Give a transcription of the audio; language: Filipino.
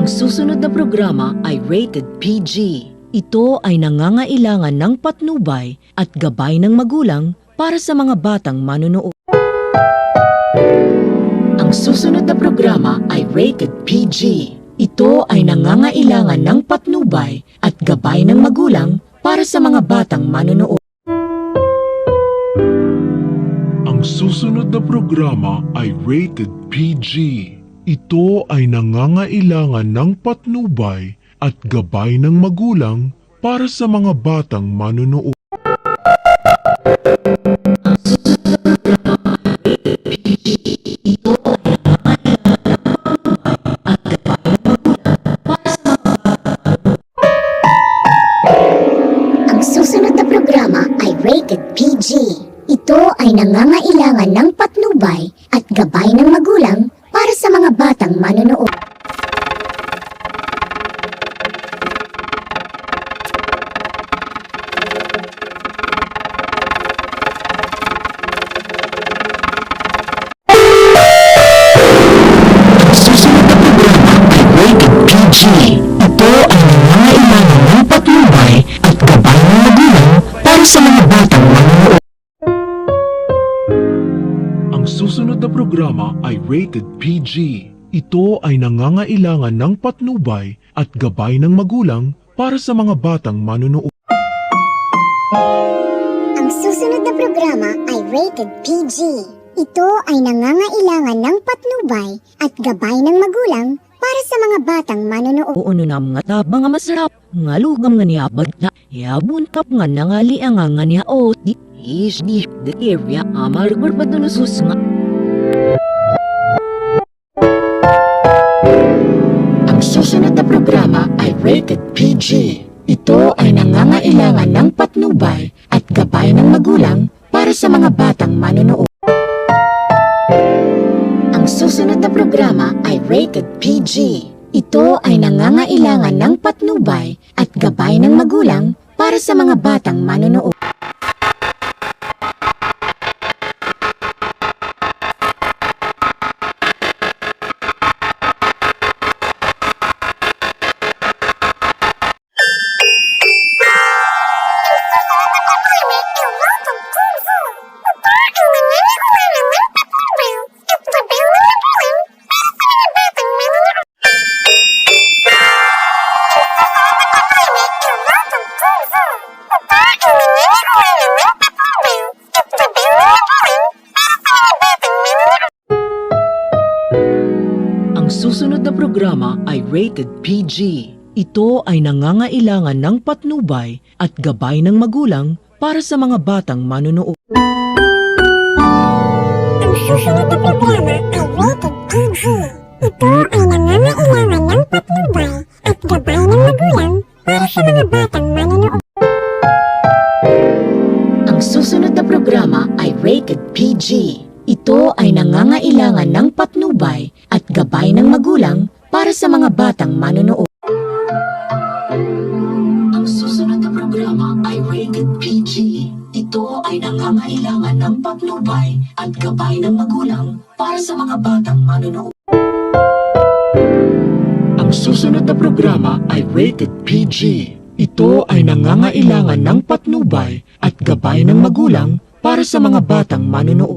susunod na programa ay rated PG. Ito ay nangangailangan ng patnubay at gabay ng magulang para sa mga batang manonood. Ang susunod na programa ay rated PG. Ito ay nangangailangan ng patnubay at gabay ng magulang para sa mga batang manonood. Ang susunod na programa ay rated PG. Ito ay nangangailangan ng patnubay at gabay ng magulang para sa mga batang manonood. Ang susunod na programa ay rated PG. Ito ay nangangailangan ng patnubay at gabay ng magulang para sa mga batang manonood. Ito ay nangangailangan ng patnubay at gabay ng magulang para sa mga batang manonood. Ang susunod na programa ay rated PG. Ito ay nangangailangan ng patnubay at gabay ng magulang para sa mga batang manonood. Ang susunod na programa ay rated PG. Ito ay nangangailangan ng patnubay at gabay ng magulang para sa mga batang manonood. Oo na mga taba nga masarap, nga lugam nga niyabag na, yabun kap nga nangali ang nga niya o di is di the area amargur patunusus nga. Ang susunod na programa ay rated PG. Ito ay nangangailangan ng patnubay at gabay ng magulang para sa mga batang manonood. Ang susunod na programa ay rated PG. Ito ay nangangailangan ng patnubay at gabay ng magulang para sa mga batang manonood. Ang susunod na programa ay rated PG. Ito ay nangangailangan ng patnubay at gabay ng magulang para sa mga batang manonood. Ang susunod na programa ay rated PG. Ito ay nangangailangan ng patnubay at gabay ng magulang para sa mga batang manonood. Ang susunod na programa ay rated PG. Ito ay nangangailangan ng patnubay at gabay ng magulang para sa mga batang manonood. Ang susunod na programa ay rated PG. Ito ay nangangailangan ng patnubay at gabay ng magulang para sa mga batang manonood. Ang susunod na programa ay rated PG. Ito ay nangangailangan ng patnubay at gabay ng magulang para sa mga batang manonood.